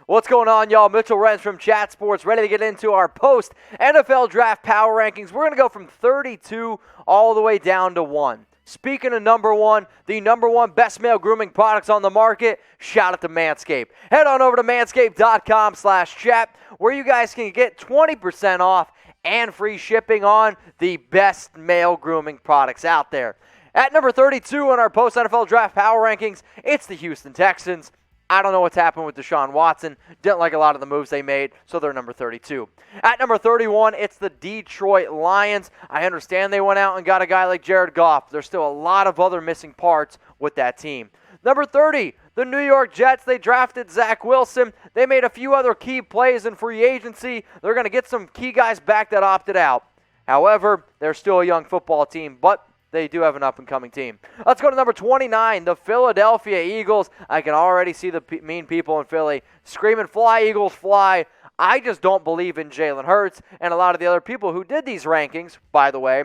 What's going on, y'all? Mitchell Renz from Chat Sports, ready to get into our post-NFL Draft Power Rankings. We're going to go from 32 all the way down to 1. Speaking of number 1, the number 1 best male grooming products on the market, shout out to Manscaped. Head on over to manscaped.com/chat, where you guys can get 20% off and free shipping on the best male grooming products out there. At number 32 on our post-NFL Draft Power Rankings, it's the Houston Texans. I don't know what's happened with Deshaun Watson. Didn't like a lot of the moves they made, so they're number 32. At number 31, it's the Detroit Lions. I understand they went out and got a guy like Jared Goff. There's still a lot of other missing parts with that team. Number 30, the New York Jets. They drafted Zach Wilson. They made a few other key plays in free agency. They're going to get some key guys back that opted out. However, they're still a young football team, but they do have an up-and-coming team. Let's go to number 29, the Philadelphia Eagles. I can already see the mean people in Philly screaming, "Fly, Eagles, fly." I just don't believe in Jalen Hurts and a lot of the other people who did these rankings, by the way.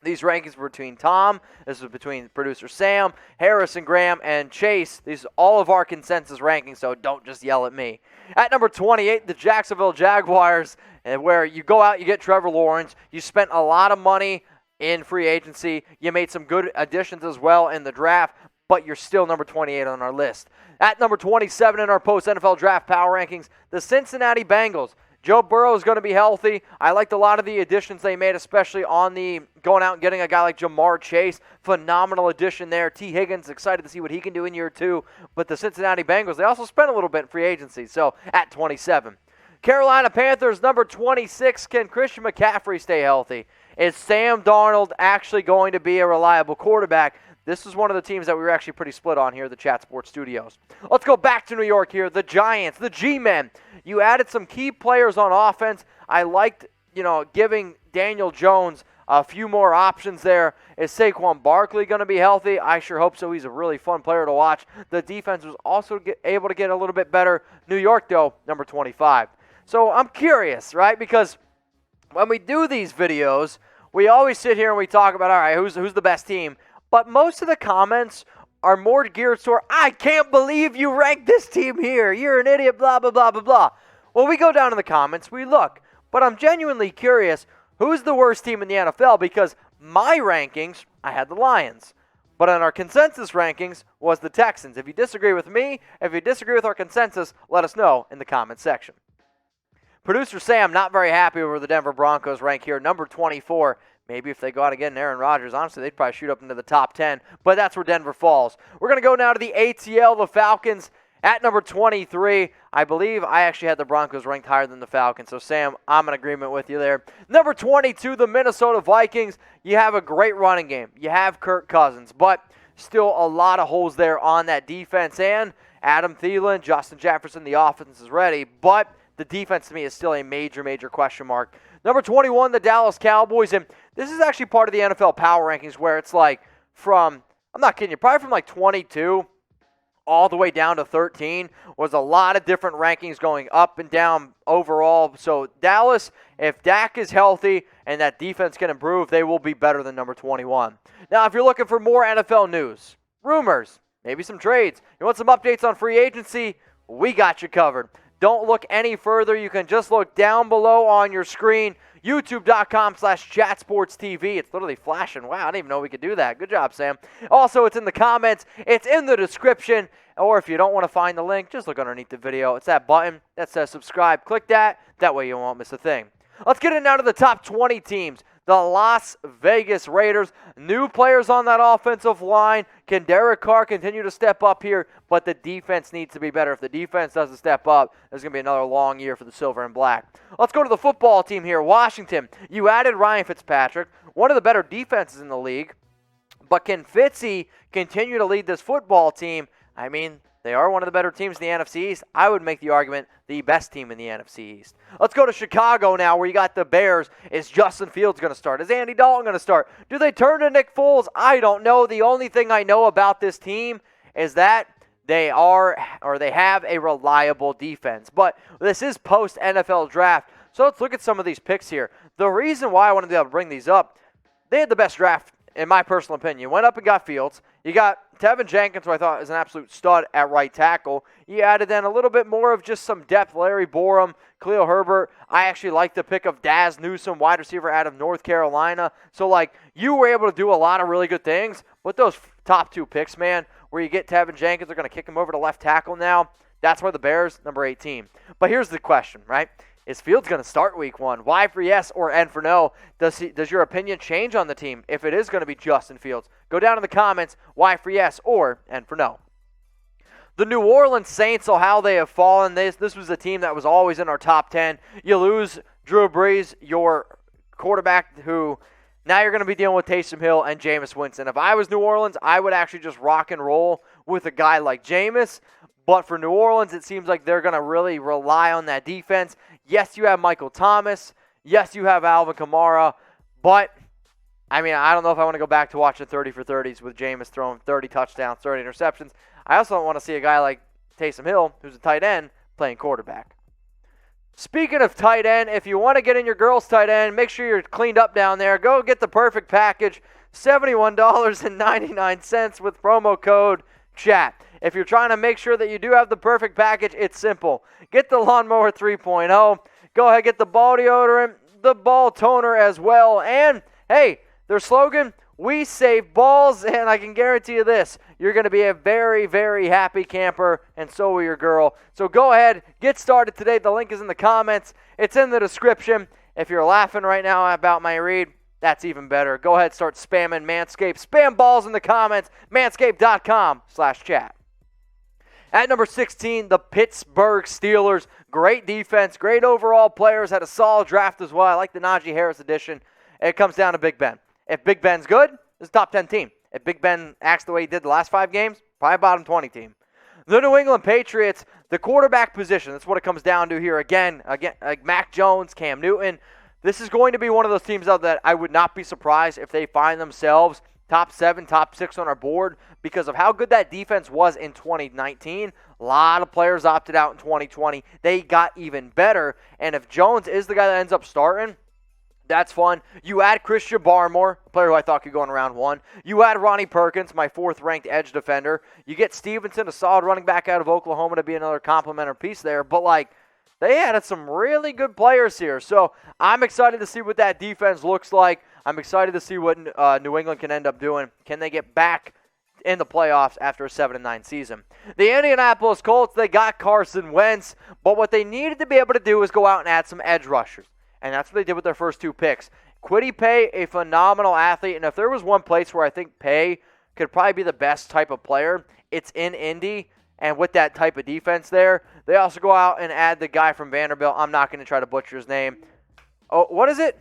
These rankings were between Tom, this was between producer Sam, Harrison Graham, and Chase. These are all of our consensus rankings, so don't just yell at me. At number 28, the Jacksonville Jaguars, where you go out, you get Trevor Lawrence. You spent a lot of money in free agency. You made some good additions as well in the draft, but you're still number 28 on our list. At number 27 in our post-NFL Draft Power Rankings, the Cincinnati Bengals. Joe Burrow is going to be healthy. I liked a lot of the additions they made, especially on the going out and getting a guy like Jamar Chase. Phenomenal addition there. T. Higgins, excited to see what he can do in year 2. But the Cincinnati Bengals, they also spent a little bit in free agency, so at 27. Carolina Panthers, number 26. Can Christian McCaffrey stay healthy? Is Sam Darnold actually going to be a reliable quarterback? This is one of the teams that we were actually pretty split on here at the Chat Sports Studios. Let's go back to New York here. The Giants, the G-Men. You added some key players on offense. I liked, giving Daniel Jones a few more options there. Is Saquon Barkley going to be healthy? I sure hope so. He's a really fun player to watch. The defense was also able to get a little bit better. New York, though, number 25. So I'm curious, right? Because when we do these videos, we always sit here and we talk about, all right, who's the best team? But most of the comments are more geared toward, I can't believe you ranked this team here. You're an idiot, blah, blah, blah, blah, blah. Well, we go down in the comments, we look. But I'm genuinely curious, who's the worst team in the NFL? Because my rankings, I had the Lions. But on our consensus rankings was the Texans. If you disagree with me, if you disagree with our consensus, let us know in the comment section. Producer Sam, not very happy over the Denver Broncos rank here, number 24. Maybe if they go out again and Aaron Rodgers, honestly, they'd probably shoot up into the top 10. But that's where Denver falls. We're going to go now to the ATL, the Falcons, at number 23. I believe I actually had the Broncos ranked higher than the Falcons. So, Sam, I'm in agreement with you there. Number 22, the Minnesota Vikings. You have a great running game. You have Kirk Cousins. But still a lot of holes there on that defense. And Adam Thielen, Justin Jefferson, the offense is ready. But the defense to me is still a major, major question mark. Number 21, the Dallas Cowboys. And this is actually part of the NFL Power Rankings where it's like from, I'm not kidding you, probably from like 22 all the way down to 13 was a lot of different rankings going up and down overall. So Dallas, if Dak is healthy and that defense can improve, they will be better than number 21. Now, if you're looking for more NFL news, rumors, maybe some trades, you want some updates on free agency, we got you covered. Don't look any further. You can just look down below on your screen, youtube.com/chatsportstv. It's literally flashing. Wow, I didn't even know we could do that. Good job, Sam. Also, it's in the comments. It's in the description. Or if you don't want to find the link, just look underneath the video. It's that button that says subscribe. Click that. That way you won't miss a thing. Let's get in now to the top 20 teams. The Las Vegas Raiders, new players on that offensive line. Can Derek Carr continue to step up here? But the defense needs to be better. If the defense doesn't step up, there's going to be another long year for the Silver and Black. Let's go to the football team here. Washington, you added Ryan Fitzpatrick, one of the better defenses in the league. But can Fitzy continue to lead this football team? I mean, they are one of the better teams in the NFC East. I would make the argument the best team in the NFC East. Let's go to Chicago now where you got the Bears. Is Justin Fields going to start? Is Andy Dalton going to start? Do they turn to Nick Foles? I don't know. The only thing I know about this team is that they have a reliable defense. But this is post-NFL draft. So let's look at some of these picks here. The reason why I wanted to be able to bring these up, they had the best draft, in my personal opinion. You went up and got Fields. You got Tevin Jenkins, who I thought is an absolute stud at right tackle. You added in a little bit more of just some depth. Larry Borum, Khalil Herbert. I actually like the pick of Daz Newsome, wide receiver out of North Carolina. So, you were able to do a lot of really good things. With those top 2 picks, man, where you get Tevin Jenkins, they're going to kick him over to left tackle now. That's why the Bears, number 18. But here's the question, right? Is Fields going to start week 1? Y for yes or N for no? Does your opinion change on the team if it is going to be Justin Fields? Go down in the comments, Y for yes or N for no. The New Orleans Saints, how they have fallen. This was a team that was always in our top 10. You lose Drew Brees, your quarterback, who now you're going to be dealing with Taysom Hill and Jameis Winston. If I was New Orleans, I would actually just rock and roll with a guy like Jameis. But for New Orleans, it seems like they're going to really rely on that defense. Yes, you have Michael Thomas. Yes, you have Alvin Kamara. But, I don't know if I want to go back to watching 30 for 30s with Jameis throwing 30 touchdowns, 30 interceptions. I also don't want to see a guy like Taysom Hill, who's a tight end, playing quarterback. Speaking of tight end, if you want to get in your girls' tight end, make sure you're cleaned up down there. Go get the perfect package, $71.99 with promo code CHAT. If you're trying to make sure that you do have the perfect package, it's simple. Get the Lawnmower 3.0. Go ahead, get the ball deodorant, the ball toner as well. And, hey, their slogan, we save balls, and I can guarantee you this, you're going to be a very, very happy camper, and so will your girl. So go ahead, get started today. The link is in the comments. It's in the description. If you're laughing right now about my read, that's even better. Go ahead, start spamming Manscaped. Spam balls in the comments, manscaped.com/chat. At number 16, the Pittsburgh Steelers. Great defense, great overall players, had a solid draft as well. I like the Najee Harris edition. It comes down to Big Ben. If Big Ben's good, it's a top 10 team. If Big Ben acts the way he did the last 5 games, probably a bottom 20 team. The New England Patriots, the quarterback position, that's what it comes down to here. Again, like Mac Jones, Cam Newton. This is going to be one of those teams out that I would not be surprised if they find themselves top 7, top 6 on our board because of how good that defense was in 2019. A lot of players opted out in 2020. They got even better. And if Jones is the guy that ends up starting, that's fun. You add Christian Barmore, a player who I thought could go in round 1. You add Ronnie Perkins, my 4th-ranked edge defender. You get Stevenson, a solid running back out of Oklahoma, to be another complimentary piece there. But, they added some really good players here. So I'm excited to see what that defense looks like. I'm excited to see what New England can end up doing. Can they get back in the playoffs after a 7-9 season? The Indianapolis Colts, they got Carson Wentz, but what they needed to be able to do is go out and add some edge rushers. And that's what they did with their first 2 picks. Kwity Paye, a phenomenal athlete, and if there was one place where I think Paye could probably be the best type of player, it's in Indy. And with that type of defense there, they also go out and add the guy from Vanderbilt. I'm not going to try to butcher his name. Oh, what is it?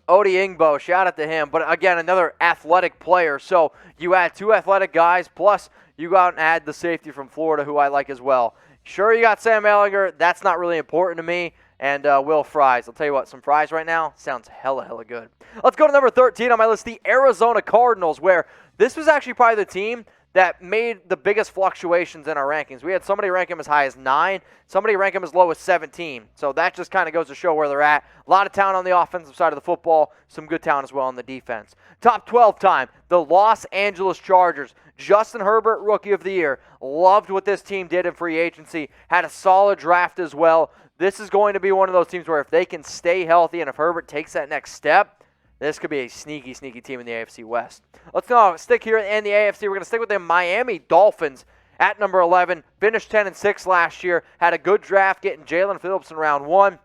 Odi Ingbo. Shout out to him. But again, another athletic player. So you add 2 athletic guys, plus you go out and add the safety from Florida, who I like as well. Sure, you got Sam Ehlinger. That's not really important to me. And Will Fries. I'll tell you what, some fries right now sounds hella good. Let's go to number 13 on my list, the Arizona Cardinals, where this was actually probably the team that made the biggest fluctuations in our rankings. We had somebody rank him as high as 9, somebody rank him as low as 17. So that just kind of goes to show where they're at. A lot of talent on the offensive side of the football, some good talent as well on the defense. Top 12 time, the Los Angeles Chargers. Justin Herbert, Rookie of the Year. Loved what this team did in free agency. Had a solid draft as well. This is going to be one of those teams where if they can stay healthy and if Herbert takes that next step, this could be a sneaky team in the AFC West. Let's now stick here in the AFC. We're going to stick with the Miami Dolphins at number 11. Finished 10-6 last year. Had a good draft getting Jalen Phillips in round 1.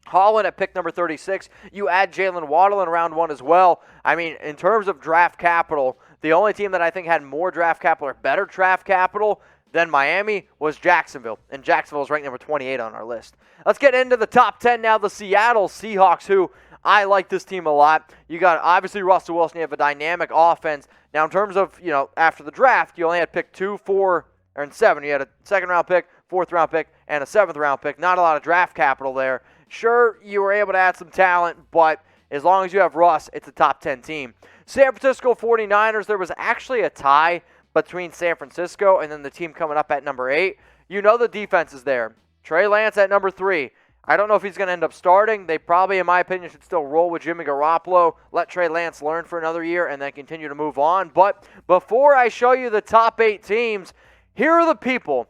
Holland at pick number 36. You add Jalen Waddle in round 1 as well. In terms of draft capital, the only team that I think had more draft capital or better draft capital than Miami was Jacksonville. And Jacksonville is ranked number 28 on our list. Let's get into the top 10 now. The Seattle Seahawks, who I like this team a lot. You got, obviously, Russell Wilson. You have a dynamic offense. Now, in terms of, after the draft, you only had pick 2, 4, and 7. You had a 2nd-round pick, 4th-round pick, and a 7th-round pick. Not a lot of draft capital there. Sure, you were able to add some talent, but as long as you have Russ, it's a top 10 team. San Francisco 49ers, there was actually a tie between San Francisco and then the team coming up at number 8. The defense is there. Trey Lance at number 3. I don't know if he's going to end up starting. They probably, in my opinion, should still roll with Jimmy Garoppolo, let Trey Lance learn for another year, and then continue to move on. But before I show you the top 8 teams, here are the people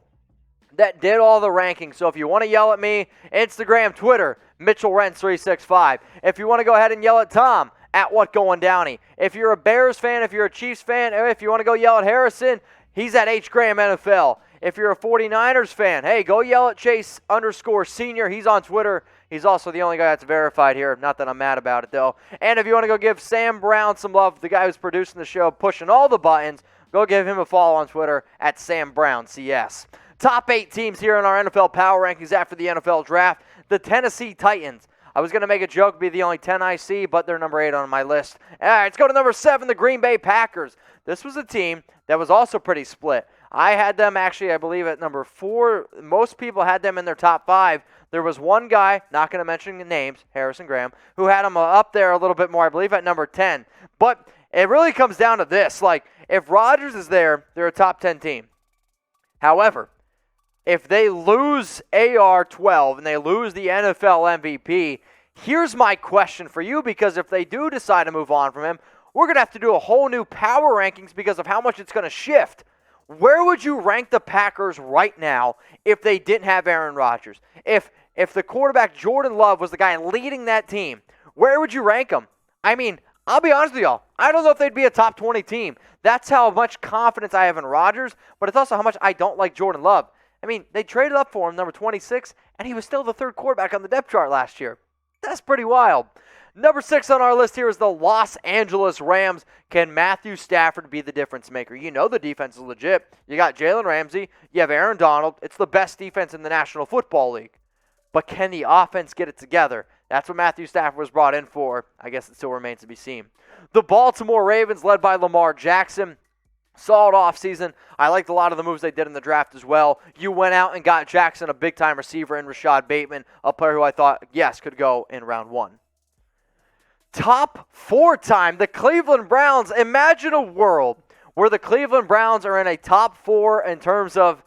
that did all the rankings. So if you want to yell at me, Instagram, Twitter, Mitchell Renz 365. If you want to go ahead and yell at Tom, at WhatGoingDowny. If you're a Bears fan, if you're a Chiefs fan, or if you want to go yell at Harrison, he's at H Graham NFL. If you're a 49ers fan, hey, go yell at Chase_Senior. He's on Twitter. He's also the only guy that's verified here. Not that I'm mad about it, though. And if you want to go give Sam Brown some love, the guy who's producing the show, pushing all the buttons, go give him a follow on Twitter at Sam Brown CS. Top 8 teams here in our NFL Power Rankings after the NFL Draft. The Tennessee Titans. I was going to make a joke, be the only 10 I see, but they're number 8 on my list. All right, let's go to number 7, the Green Bay Packers. This was a team that was also pretty split. I had them actually, I believe, at number 4. Most people had them in their top 5. There was one guy, not going to mention the names, Harrison Graham, who had them up there a little bit more, I believe, at number 10. But it really comes down to this. Like, if Rodgers is there, they're a top 10 team. However, if they lose AR-12 and they lose the NFL MVP, here's my question for you, because if they do decide to move on from him, we're going to have to do a whole new power rankings because of how much it's going to shift. Where would you rank the Packers right now if they didn't have Aaron Rodgers? If the quarterback Jordan Love was the guy leading that team, where would you rank them? I mean, I'll be honest with y'all. I don't know if they'd be a top 20 team. That's how much confidence I have in Rodgers, but it's also how much I don't like Jordan Love. I mean, they traded up for him, number 26, and he was still the 3rd quarterback on the depth chart last year. That's pretty wild. Number 6 on our list here is the Los Angeles Rams. Can Matthew Stafford be the difference maker? You know the defense is legit. You got Jalen Ramsey. You have Aaron Donald. It's the best defense in the National Football League. But can the offense get it together? That's what Matthew Stafford was brought in for. I guess it still remains to be seen. The Baltimore Ravens, led by Lamar Jackson. Solid offseason. I liked a lot of the moves they did in the draft as well. You went out and got Jackson, a big-time receiver, and Rashad Bateman, a player who I thought, yes, could go in round 1. Top 4 time, the Cleveland Browns. Imagine a world where the Cleveland Browns are in a top 4 in terms of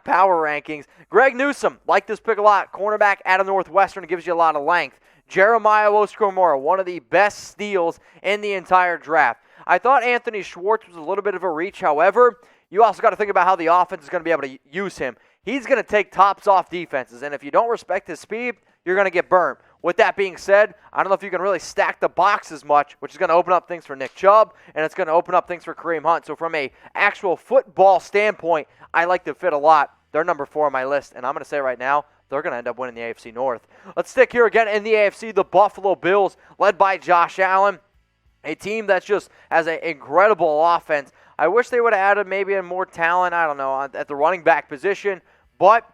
power rankings. Greg Newsome, like this pick a lot. Cornerback out of Northwestern, gives you a lot of length. Jeremiah Owusu-Koramoah, one of the best steals in the entire draft. I thought Anthony Schwartz was a little bit of a reach. However, you also got to think about how the offense is going to be able to use him. He's going to take tops off defenses, and if you don't respect his speed, you're going to get burnt. With that being said, I don't know if you can really stack the box as much, which is going to open up things for Nick Chubb, and it's going to open up things for Kareem Hunt. So from a actual football standpoint, I like the fit a lot. They're number 4 on my list, and I'm going to say right now, they're going to end up winning the AFC North. Let's stick here again in the AFC, the Buffalo Bills, led by Josh Allen, a team that's just has an incredible offense. I wish they would have added maybe more talent, I don't know, at the running back position, but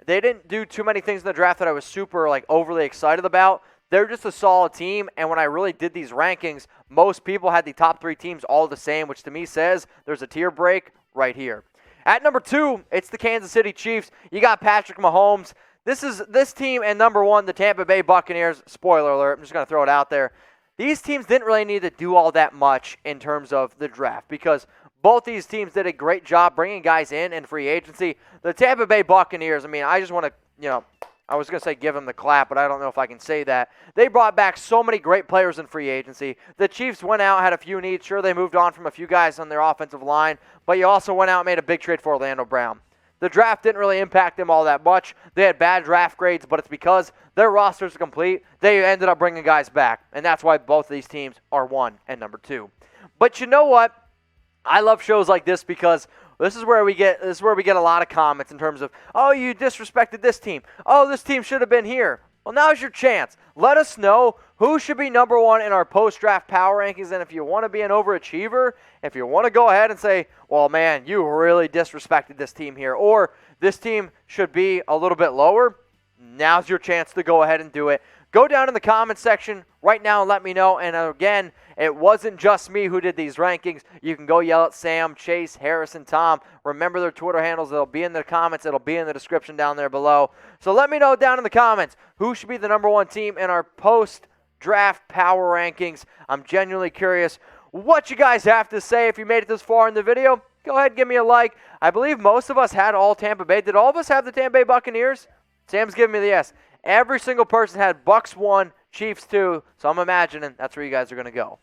they didn't do too many things in the draft that I was super overly excited about. They're just a solid team, and when I really did these rankings, most people had the top 3 teams all the same, which to me says there's a tier break right here. At number 2, it's the Kansas City Chiefs. You got Patrick Mahomes. This team, and number 1, the Tampa Bay Buccaneers. Spoiler alert, I'm just going to throw it out there. These teams didn't really need to do all that much in terms of the draft because both these teams did a great job bringing guys in free agency. The Tampa Bay Buccaneers, I mean, I just want to, I was going to say give them the clap, but I don't know if I can say that. They brought back so many great players in free agency. The Chiefs went out, had a few needs. Sure, they moved on from a few guys on their offensive line, but you also went out and made a big trade for Orlando Brown. The draft didn't really impact them all that much. They had bad draft grades, but it's because their rosters are complete. They ended up bringing guys back, and that's why both of these teams are 1 and number 2. But you know what? I love shows like this because this is where we get a lot of comments in terms of, oh, you disrespected this team. Oh, this team should have been here. Well, now's your chance. Let us know who should be number 1 in our post-draft power rankings, and if you want to be an overachiever, if you want to go ahead and say, well, man, you really disrespected this team here, or this team should be a little bit lower, now's your chance to go ahead and do it. Go down in the comments section right now and let me know. And again, it wasn't just me who did these rankings. You can go yell at Sam, Chase, Harrison, Tom. Remember their Twitter handles. It'll be in the comments. It'll be in the description down there below. So let me know down in the comments who should be the number 1 team in our post-draft power rankings. I'm genuinely curious what you guys have to say. If you made it this far in the video, go ahead and give me a like. I believe most of us had all Tampa Bay. Did all of us have the Tampa Bay Buccaneers? Sam's giving me the yes. Every single person had Bucks 1, Chiefs 2, so I'm imagining that's where you guys are going to go.